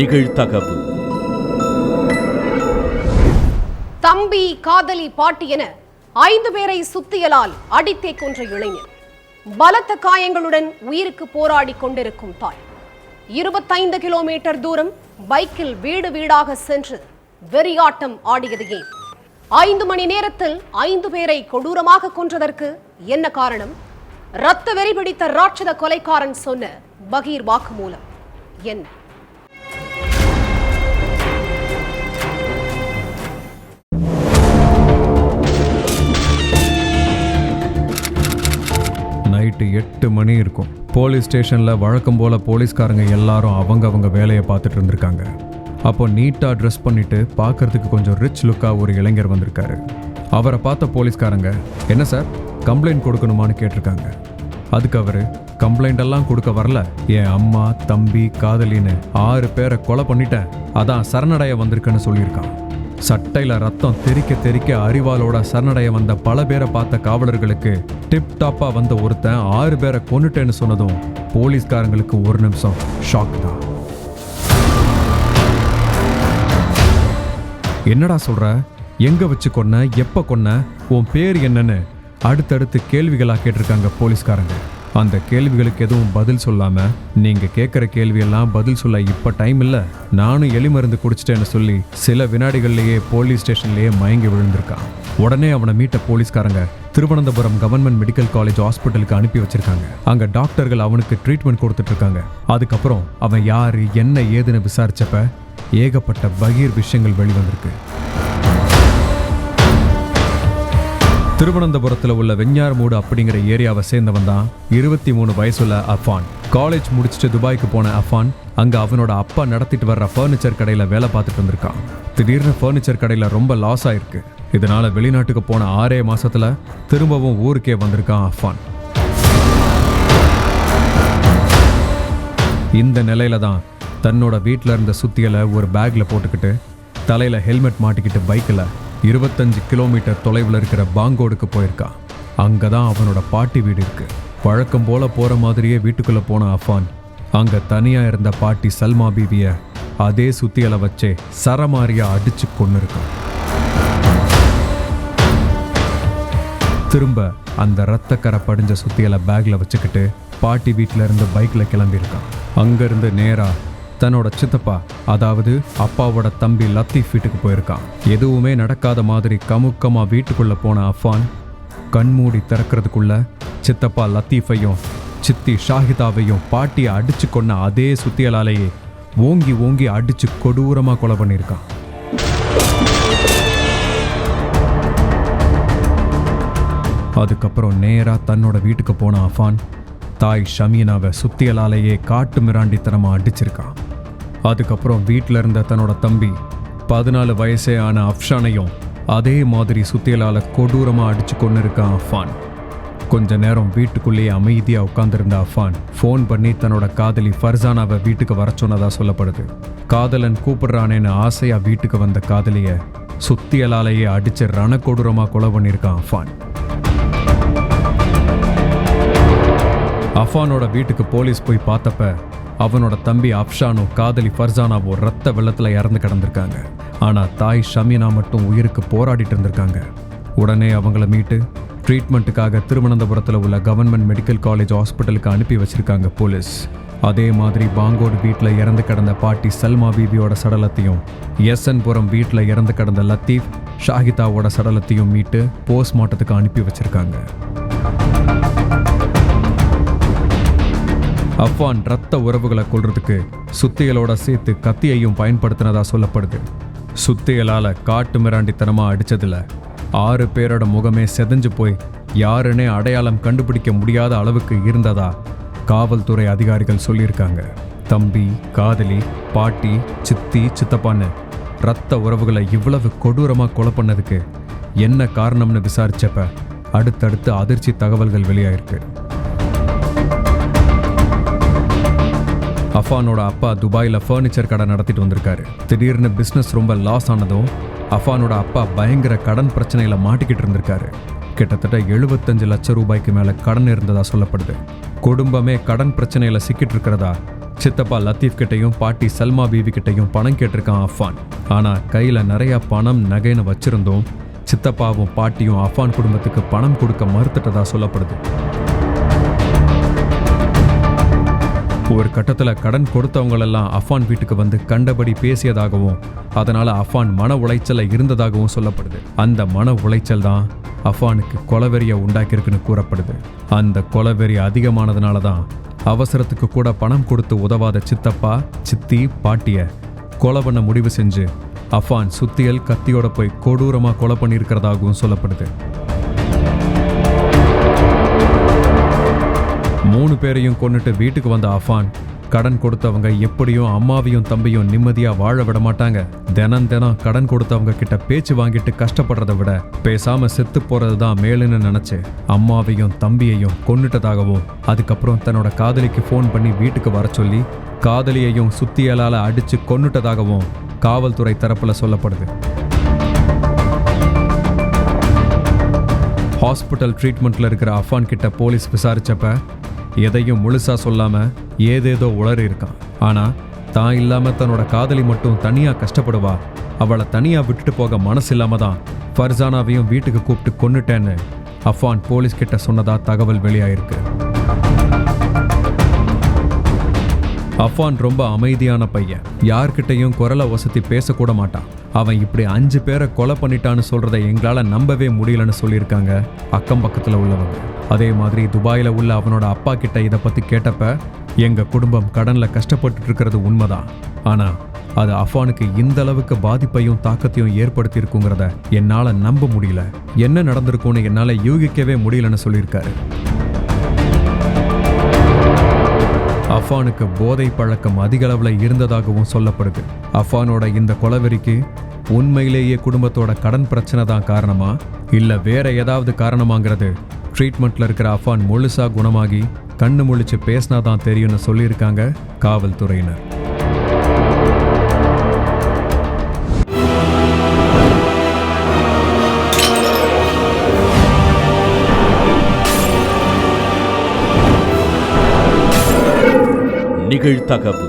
நிகழ்தகவு. தம்பி, காதலி, பாட்டி என 5 பேரை சுத்தியலால் அடித்தே கொன்ற இளைஞர். பலத்த காயங்களுடன் உயிருக்கு போராடி கொண்டிருக்கும் தாய். 25 கிலோமீட்டர் தூரம் பைக்கில் வீடு வீடாக சென்று வெறியாட்டம் ஆடியது ஏன்? 5 மணி நேரத்தில் 5 பேரை கொடூரமாக கொன்றதற்கு என்ன காரணம்? இரத்த வெறி பிடித்த ராட்சத கொலைக்காரன் சொன்ன பகீர் வாக்குமூலம் என்ன? நைட்டு 8 மணி இருக்கும். போலீஸ் ஸ்டேஷனில் வழக்கம் போல் போலீஸ்காரங்க எல்லாரும் அவங்க வேலையை பார்த்துட்டு இருந்திருக்காங்க. அப்போ நீட்டாக ட்ரெஸ் பண்ணிட்டு பார்க்கறதுக்கு கொஞ்சம் ரிச் லுக்காக ஒரு இளைஞர் வந்திருக்காரு. அவரை பார்த்த போலீஸ்காரங்க, என்ன சார் கம்ப்ளைண்ட் கொடுக்கணுமான்னு கேட்டிருக்காங்க. அதுக்கு அவர், கம்ப்ளைண்ட் எல்லாம் கொடுக்க வரல, என் அம்மா, தம்பி, காதலின்னு 6 பேரை கொலை பண்ணிட்டேன், அதான் சரணடைய வந்திருக்குன்னு சொல்லியிருக்கான். சட்டையில ரத்தம் தெறிக்க அறிவாலோட சரணடைய வந்த பல பேரை பார்த்த காவலர்களுக்கு டிப் டாப்பா வந்த ஒருத்தன் 6 பேரை கொன்னுட்டேன்னு சொன்னதும் போலீஸ்காரங்களுக்கு ஒரு நிமிஷம் ஷாக் தான். என்னடா சொல்ற? எங்க வச்சு கொன்ன? எப்ப கொன்ன? உன் பேர் என்னன்னு அடுத்தடுத்து கேள்விகளா கேட்டிருக்காங்க போலீஸ்காரங்க. அந்த கேள்விகளுக்கு எதுவும் பதில் சொல்லாம, நீங்க கேட்குற கேள்வியெல்லாம் பதில் சொல்ல இப்ப டைம் இல்ல, நானும் எலி மருந்து குடிச்சிட்டேன்னு சொல்லி சில வினாடிகள்லயே போலீஸ் ஸ்டேஷன்லயே மயங்கி விழுந்திருக்கான். உடனே அவனை மீட்ட போலீஸ்காரங்க திருவனந்தபுரம் கவர்மெண்ட் மெடிக்கல் காலேஜ் ஹாஸ்பிட்டலுக்கு அனுப்பி வச்சிருக்காங்க. அங்க டாக்டர்கள் அவனுக்கு ட்ரீட்மெண்ட் கொடுத்துட்டு இருக்காங்க. அதுக்கப்புறம் அவன் யாரு, என்ன ஏதுன்னு விசாரிச்சப்ப ஏகப்பட்ட பகீர் விஷயங்கள் வெளிவந்திருக்கு. திருவனந்தபுரத்தில் உள்ள வெஞ்ஞாரமூடு அப்படிங்கிற ஏரியாவை சேர்ந்தவன் தான் 23 வயசுள்ள அஃபான். காலேஜ் முடிச்சுட்டு துபாய்க்கு போன அஃபான் அங்க அவனோட அப்பா நடத்திட்டு வர்ற ஃபர்னிச்சர் கடையில வேலை பார்த்துட்டு வந்திருக்கான். திடீர்னு ஃபர்னிச்சர் கடையில ரொம்ப லாஸ் ஆயிருக்கு. இதனால வெளிநாட்டுக்கு போன 6 மாசத்துல திரும்பவும் ஊருக்கே வந்திருக்கான் அஃபான். இந்த நிலையில தான் தன்னோட வீட்டில் இருந்த சுத்தியலை ஒரு பேக்ல போட்டுக்கிட்டு தலையில ஹெல்மெட் மாட்டிக்கிட்டு பைக்கில் 25 கிலோமீட்டர் தொலைவில் இருக்கிற பாங்கோடுக்கு போயிருக்கான். அங்கதான் அவனோட பாட்டி வீடு இருக்கு. வழக்கம் போல போற மாதிரியே வீட்டுக்குள்ள போன அஃபான் அங்க தனியா இருந்த பாட்டி சல்மா பீவிய அதே சுத்தியலை வச்சே சரமாரியா அடிச்சு கொண்டு இருக்கான். திரும்ப அந்த ரத்தக்கரை படிஞ்ச சுத்தியலை பேக்ல வச்சுக்கிட்டு பாட்டி வீட்டுல இருந்து பைக்ல கிளம்பியிருக்கான். அங்கிருந்து நேரா தன்னோட சித்தப்பா, அதாவது அப்பாவோட தம்பி லத்தீஃப் வீட்டுக்கு போயிருக்கான். எதுவுமே நடக்காத மாதிரி கமுக்கமா வீட்டுக்குள்ள போன அஃபான் கண்மூடி திறக்கிறதுக்குள்ள சித்தப்பா லத்தீஃபையும் சித்தி ஷாஹிதாவையும் பாட்டியை அடிச்சு கொன்ன அதே சுத்தியலாலேயே ஓங்கி அடிச்சு கொடூரமா கொலை பண்ணியிருக்கான். அதுக்கப்புறம் நேரா தன்னோட வீட்டுக்கு போன அஃபான் தாய் ஷமீனாவை சுத்தியலாலேயே காட்டு மிராண்டித்தனமா அடிச்சிருக்கான். அதுக்கப்புறம் வீட்டில் இருந்த தன்னோட தம்பி 14 வயசே ஆன அஃப்ஷானையும் அதே மாதிரி சுத்தியலால கொடூரமா அடிச்சு கொண்டு இருக்கான் அஃபான். கொஞ்ச நேரம் வீட்டுக்குள்ளேயே அமைதியா உட்கார்ந்திருந்த அஃபான் ஃபோன் பண்ணி தன்னோட காதலி ஃபர்சானாவை வீட்டுக்கு வர சொன்னதா சொல்லப்படுது. காதலன் கூப்பிடுறானேன்னு ஆசையா வீட்டுக்கு வந்த காதலிய சுத்தியலாலேயே அடிச்சு ரணக்கொடூரமா கொலை பண்ணியிருக்கான் அஃபான். அஃபானோட வீட்டுக்கு போலீஸ் போய் பார்த்தப்ப அவனோட தம்பி அஃப்ஷானும் காதலி ஃபர்சானாவும் ரத்த வெள்ளத்துல இறந்து கிடந்திருக்காங்க. ஆனா தாய் ஷமீனா மட்டும் உயிருக்கு போராடிட்டு இருந்திருக்காங்க. உடனே அவங்கள மீட்டு ட்ரீட்மெண்ட்டுக்காக திருவனந்தபுரத்தில் உள்ள கவர்மெண்ட் மெடிக்கல் காலேஜ் ஹாஸ்பிட்டலுக்கு அனுப்பி வச்சிருக்காங்க போலீஸ். அதே மாதிரி பாங்கோடு வீட்டில் இறந்து கிடந்த பாட்டி சல்மா பீவியோட சடலத்தையும் எஸ்என்புரம் வீட்டில் இறந்து கிடந்த லத்தீஃப் ஷாஹிதாவோட சடலத்தையும் மீட்டு போஸ்ட்மார்ட்டத்துக்கு அனுப்பி வச்சிருக்காங்க. அஃபான் ரத்த உறவுகளை கொல்றதுக்கு சுத்தியலோட சேர்த்து கத்தியையும் பயன்படுத்தினதா சொல்லப்படுது. சுத்தியலால காட்டு மிராண்டித்தனமா அடிச்சதுல 6 பேரோட முகமே செதஞ்சு போய் யாருன்னே அடையாளம் கண்டுபிடிக்க முடியாத அளவுக்கு இருந்ததா காவல்துறை அதிகாரிகள் சொல்லியிருக்காங்க. தம்பி, காதலி, பாட்டி, சித்தி, சித்தப்பான்னு ரத்த உறவுகளை இவ்வளவு கொடூரமா கொலை பண்ணதுக்கு என்ன காரணம்னு விசாரிச்சப்ப அடுத்தடுத்து அதிர்ச்சி தகவல்கள் வெளியாயிருக்கு. அஃபானோட அப்பா துபாயில் ஃபர்னிச்சர் கடை நடத்திட்டு வந்திருக்காரு. திடீர்னு பிஸ்னஸ் ரொம்ப லாஸ் ஆனதும் அஃபானோட அப்பா பயங்கர கடன் பிரச்சனையில மாட்டிக்கிட்டு இருந்திருக்காரு. கிட்டத்தட்ட 75 லட்சம் ரூபாய்க்கு மேல கடன் இருந்ததா சொல்லப்படுது. குடும்பமே கடன் பிரச்சனையில சிக்கிட்டு இருக்கிறதா சித்தப்பா லத்தீப் கிட்டையும் பாட்டி சல்மா பீவி கிட்டையும் பணம் கேட்டிருக்கான் அஃபான். ஆனா கையில நிறைய பணம் நகைன்னு வச்சிருந்தோம் சித்தப்பாவும் பாட்டியும் அஃபான் குடும்பத்துக்கு பணம் கொடுக்க மறுத்துட்டதா சொல்லப்படுது. ஒரு கட்டத்துல கடன் கொடுத்தவங்களெல்லாம் அஃபான் வீட்டுக்கு வந்து கண்டபடி பேசியதாகவும் அதனால அஃபான் மன உளைச்சல இருந்ததாகவும் சொல்லப்படுது. அந்த மன உளைச்சல் தான் அஃபானுக்கு கொலவெறியை உண்டாக்கியிருக்குன்னு கூறப்படுது. அந்த கொலவெறி அதிகமானதுனால தான் அவசரத்துக்கு கூட பணம் கொடுத்து உதவாத சித்தப்பா சித்தி பாட்டிய கொலை பண்ண முடிவு செஞ்சு அஃபான் சுத்தியல் கத்தியோட போய் கொடூரமா கொலை பண்ணியிருக்கிறதாகவும் சொல்லப்படுது. 3 பேரையும் கொன்னுட்டு வீட்டுக்கு வந்த அஃபான் கடன் கொடுத்தவங்க எப்படியும் அம்மாவையும் தம்பியும் நிம்மதியா வாழ விட மாட்டாங்க. தினம் கடன் கொடுத்தவங்க கிட்ட பேச்சு வாங்கிட்டு கஷ்டப்படுறத விட பேசாம செத்து போறதுதான் மேலுன்னு நினைச்சு அம்மாவையும் தம்பியையும் கொன்னுட்டதாகவும் அதுக்கப்புறம் தன்னோட காதலிக்கு ஃபோன் பண்ணி வீட்டுக்கு வர சொல்லி காதலியையும் சுத்தியலால அடிச்சு கொன்னுட்டதாகவும் காவல்துறை தரப்புல சொல்லப்படுது. ஹாஸ்பிட்டல் ட்ரீட்மெண்ட்ல இருக்கிற அஃபான் கிட்ட போலீஸ் விசாரிச்சப்ப எதையும் முழுசா சொல்லாம ஏதேதோ உளறி இருக்கான். ஆனா தான் இல்லாம தன்னோட காதலி மட்டும் தனியா கஷ்டப்படுவா, அவளை தனியா விட்டுட்டு போக மனசு இல்லாம தான் ஃபர்சானாவையும் வீட்டுக்கு கூப்பிட்டு கொன்னுட்டேன்னு அஃபான் போலீஸ் கிட்ட சொன்னதா தகவல் வெளியாயிருக்கு. அஃபான் ரொம்ப அமைதியான பையன், யார்கிட்டையும் குரலை வசதி பேசக்கூட மாட்டான். அவன் இப்படி 5 பேரை கொலை பண்ணிட்டான்னு சொல்றதை எங்களால நம்பவே முடியலன்னு சொல்லியிருக்காங்க அக்கம் பக்கத்துல உள்ளவங்க. அதே மாதிரி துபாயில உள்ள அவனோட அப்பா கிட்ட இதை பத்தி கேட்டப்ப எங்க குடும்பம் கடன்ல கஷ்டப்பட்டு இருக்கிறது உண்மைதான், ஆனா அது அஃபானுக்கு இந்த அளவுக்கு பாதிப்பையும் தாக்கத்தையும் ஏற்படுத்தி இருக்குங்கிறத என்னால நம்ப முடியல, என்ன நடந்திருக்கும்னு என்னால யூகிக்கவே முடியலன்னு சொல்லியிருக்காரு. அஃபானுக்கு போதை பழக்கம் அதிக அளவுல இருந்ததாகவும் சொல்லப்படுது. அஃபானோட இந்த கொலவெறிக்கு உண்மையிலேயே குடும்பத்தோட கடன் பிரச்சனை தான் காரணமா இல்ல வேற ஏதாவது காரணமாங்கிறது ட்ரீட்மெண்ட்ல இருக்கிற அஃபான் முழுசா குணமாகி கண்ணு முழிச்சு பேசினாதான் தெரியும்னு சொல்லியிருக்காங்க காவல்துறையினர். நிகழ்தகவு